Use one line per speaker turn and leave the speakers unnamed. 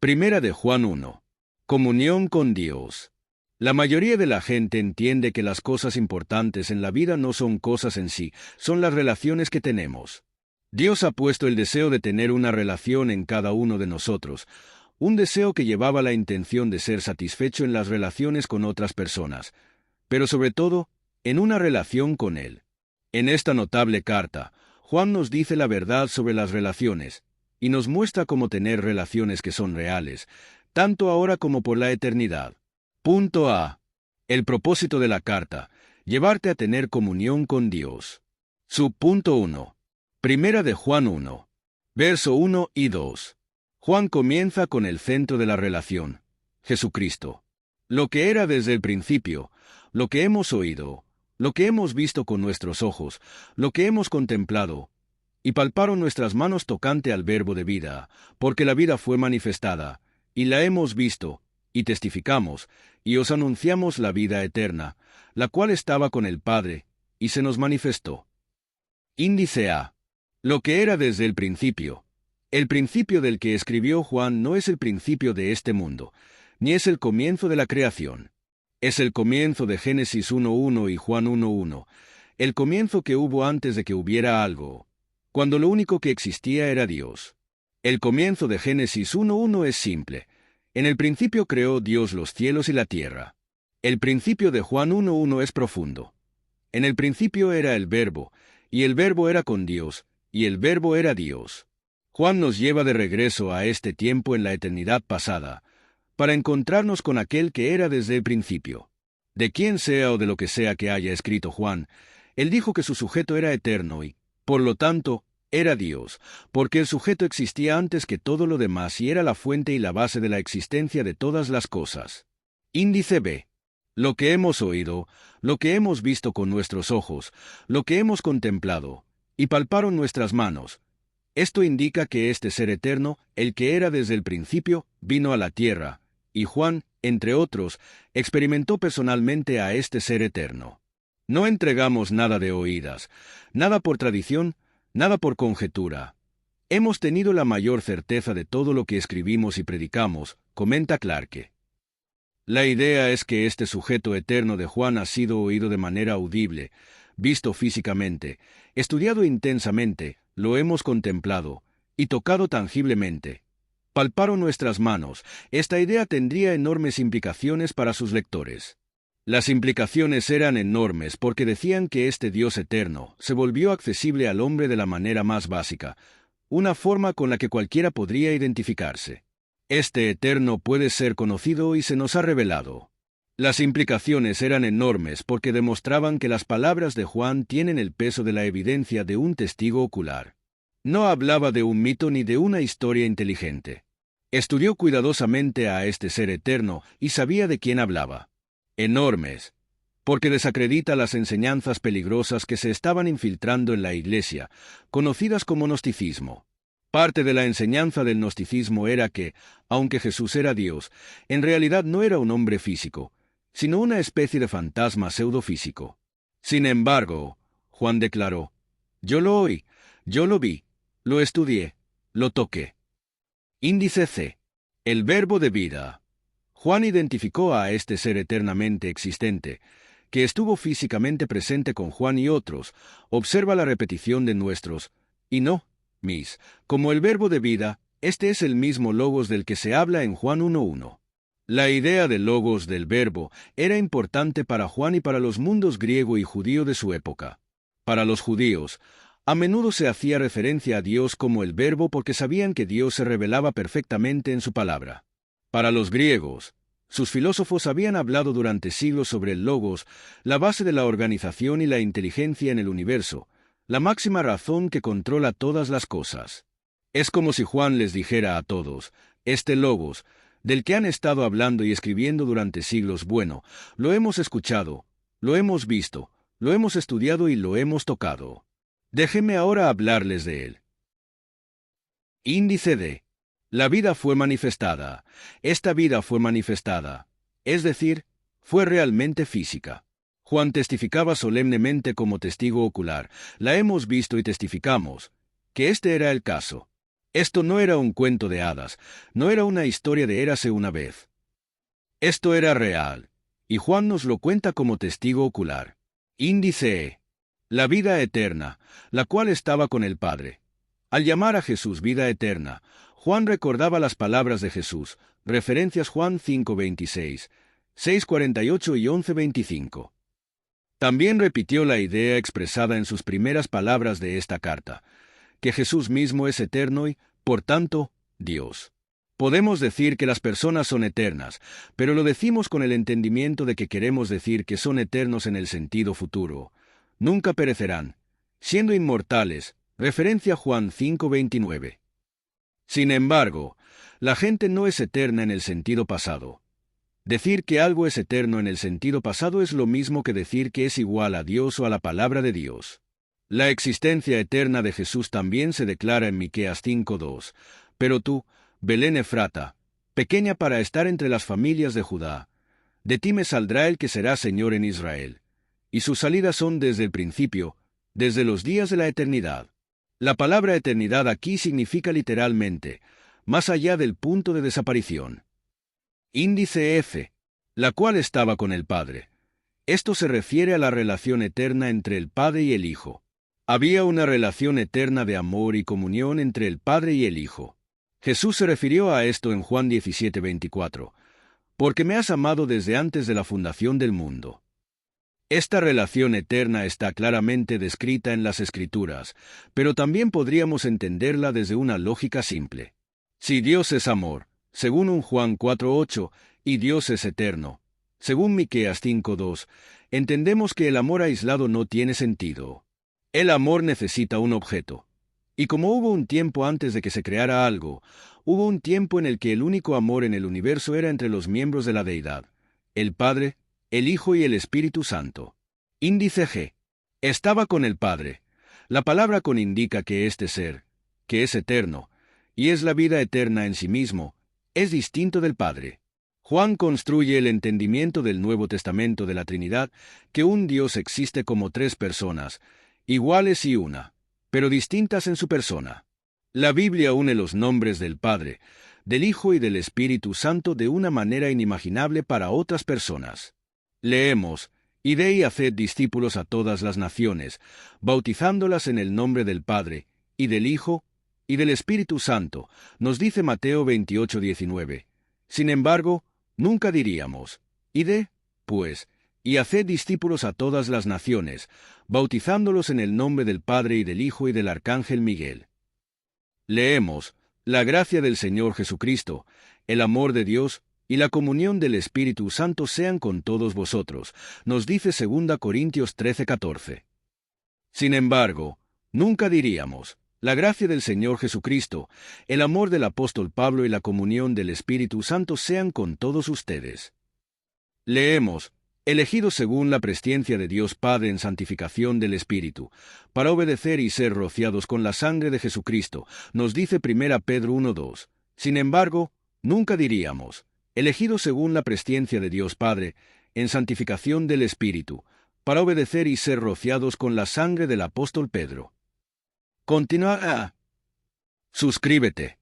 Primera de Juan 1. Comunión con Dios. La mayoría de la gente entiende que las cosas importantes en la vida no son cosas en sí, son las relaciones que tenemos. Dios ha puesto el deseo de tener una relación en cada uno de nosotros, un deseo que llevaba la intención de ser satisfecho en las relaciones con otras personas, pero sobre todo, en una relación con Él. En esta notable carta, Juan nos dice la verdad sobre las relaciones, y nos muestra cómo tener relaciones que son reales, tanto ahora como por la eternidad. Punto A. El propósito de la carta: llevarte a tener comunión con Dios. Subpunto 1. Primera de Juan 1. Verso 1 y 2. Juan comienza con el centro de la relación, Jesucristo. Lo que era desde el principio, lo que hemos oído, lo que hemos visto con nuestros ojos, lo que hemos contemplado, y palparon nuestras manos tocante al verbo de vida, porque la vida fue manifestada, y la hemos visto, y testificamos, y os anunciamos la vida eterna, la cual estaba con el Padre, y se nos manifestó. Índice A. Lo que era desde el principio. El principio del que escribió Juan no es el principio de este mundo, ni es el comienzo de la creación. Es el comienzo de Génesis 1:1 y Juan 1:1, el comienzo que hubo antes de que hubiera algo, cuando lo único que existía era Dios. El comienzo de Génesis 1:1 es simple. En el principio creó Dios los cielos y la tierra. El principio de Juan 1:1 es profundo. En el principio era el Verbo, y el Verbo era con Dios, y el Verbo era Dios. Juan nos lleva de regreso a este tiempo en la eternidad pasada, para encontrarnos con aquel que era desde el principio. De quien sea o de lo que sea que haya escrito Juan, él dijo que su sujeto era eterno y, por lo tanto, era Dios, porque el sujeto existía antes que todo lo demás y era la fuente y la base de la existencia de todas las cosas. Índice B. Lo que hemos oído, lo que hemos visto con nuestros ojos, lo que hemos contemplado, y palparon nuestras manos. Esto indica que este ser eterno, el que era desde el principio, vino a la tierra, y Juan, entre otros, experimentó personalmente a este ser eterno. No entregamos nada de oídas, nada por tradición, nada por conjetura. Hemos tenido la mayor certeza de todo lo que escribimos y predicamos, comenta Clarke. La idea es que este sujeto eterno de Juan ha sido oído de manera audible, visto físicamente, estudiado intensamente, lo hemos contemplado, y tocado tangiblemente. Palparon nuestras manos. Esta idea tendría enormes implicaciones para sus lectores. Las implicaciones eran enormes porque decían que este Dios eterno se volvió accesible al hombre de la manera más básica, una forma con la que cualquiera podría identificarse. Este eterno puede ser conocido y se nos ha revelado. Las implicaciones eran enormes porque demostraban que las palabras de Juan tienen el peso de la evidencia de un testigo ocular. No hablaba de un mito ni de una historia inteligente. Estudió cuidadosamente a este ser eterno y sabía de quién hablaba. Enormes, porque desacredita las enseñanzas peligrosas que se estaban infiltrando en la Iglesia, conocidas como gnosticismo. Parte de la enseñanza del gnosticismo era que, aunque Jesús era Dios, en realidad no era un hombre físico, sino una especie de fantasma pseudofísico. Sin embargo, Juan declaró: yo lo oí, yo lo vi, lo estudié, lo toqué. Índice C. El verbo de vida. Juan identificó a este ser eternamente existente, que estuvo físicamente presente con Juan y otros. Observa la repetición de nuestros, y no, mis, como el verbo de vida. Este es el mismo logos del que se habla en Juan 1:1. La idea del logos del verbo era importante para Juan y para los mundos griego y judío de su época. Para los judíos, a menudo se hacía referencia a Dios como el verbo porque sabían que Dios se revelaba perfectamente en su palabra. Para los griegos, sus filósofos habían hablado durante siglos sobre el logos, la base de la organización y la inteligencia en el universo, la máxima razón que controla todas las cosas. Es como si Juan les dijera a todos: este logos, del que han estado hablando y escribiendo durante siglos, bueno, lo hemos escuchado, lo hemos visto, lo hemos estudiado y lo hemos tocado. Déjenme ahora hablarles de él. Índice D. La vida fue manifestada. Esta vida fue manifestada, es decir, fue realmente física. Juan testificaba solemnemente como testigo ocular: la hemos visto y testificamos, que este era el caso. Esto no era un cuento de hadas, no era una historia de érase una vez. Esto era real, y Juan nos lo cuenta como testigo ocular. Índice E. La vida eterna, la cual estaba con el Padre. Al llamar a Jesús vida eterna, Juan recordaba las palabras de Jesús, referencias Juan 5:26, 6:48 y 11:25. También repitió la idea expresada en sus primeras palabras de esta carta, que Jesús mismo es eterno y, por tanto, Dios. Podemos decir que las personas son eternas, pero lo decimos con el entendimiento de que queremos decir que son eternos en el sentido futuro. Nunca perecerán, siendo inmortales, referencia Juan 5:29. Sin embargo, la gente no es eterna en el sentido pasado. Decir que algo es eterno en el sentido pasado es lo mismo que decir que es igual a Dios o a la palabra de Dios. La existencia eterna de Jesús también se declara en Miqueas 5:2. Pero tú, Belén Efrata, pequeña para estar entre las familias de Judá, de ti me saldrá el que será Señor en Israel. Y sus salidas son desde el principio, desde los días de la eternidad. La palabra eternidad aquí significa literalmente, más allá del punto de desaparición. Índice F, la cual estaba con el Padre. Esto se refiere a la relación eterna entre el Padre y el Hijo. Había una relación eterna de amor y comunión entre el Padre y el Hijo. Jesús se refirió a esto en Juan 17:24, porque me has amado desde antes de la fundación del mundo. Esta relación eterna está claramente descrita en las Escrituras, pero también podríamos entenderla desde una lógica simple. Si Dios es amor, según un Juan 4:8, y Dios es eterno, según Miqueas 5:2, entendemos que el amor aislado no tiene sentido. El amor necesita un objeto. Y como hubo un tiempo antes de que se creara algo, hubo un tiempo en el que el único amor en el universo era entre los miembros de la deidad, el Padre, el Hijo y el Espíritu Santo. Índice G. Estaba con el Padre. La palabra con indica que este ser, que es eterno, y es la vida eterna en sí mismo, es distinto del Padre. Juan construye el entendimiento del Nuevo Testamento de la Trinidad, que un Dios existe como tres personas, iguales y una, pero distintas en su persona. La Biblia une los nombres del Padre, del Hijo y del Espíritu Santo de una manera inimaginable para otras personas. Leemos, «Id y haced discípulos a todas las naciones, bautizándolas en el nombre del Padre, y del Hijo, y del Espíritu Santo», nos dice Mateo 28:19. Sin embargo, nunca diríamos, «Id, pues, y haced discípulos a todas las naciones, bautizándolos en el nombre del Padre y del Hijo y del Arcángel Miguel». Leemos, «La gracia del Señor Jesucristo, el amor de Dios y la comunión del Espíritu Santo sean con todos vosotros», nos dice 2 Corintios 13:14. Sin embargo, nunca diríamos, «La gracia del Señor Jesucristo, el amor del apóstol Pablo y la comunión del Espíritu Santo sean con todos ustedes». Leemos, «Elegidos según la presciencia de Dios Padre en santificación del Espíritu, para obedecer y ser rociados con la sangre de Jesucristo», nos dice 1 Pedro 1:2. Sin embargo, nunca diríamos, «Elegidos según la presciencia de Dios Padre, en santificación del Espíritu, para obedecer y ser rociados con la sangre del apóstol Pedro». Continúa. Suscríbete.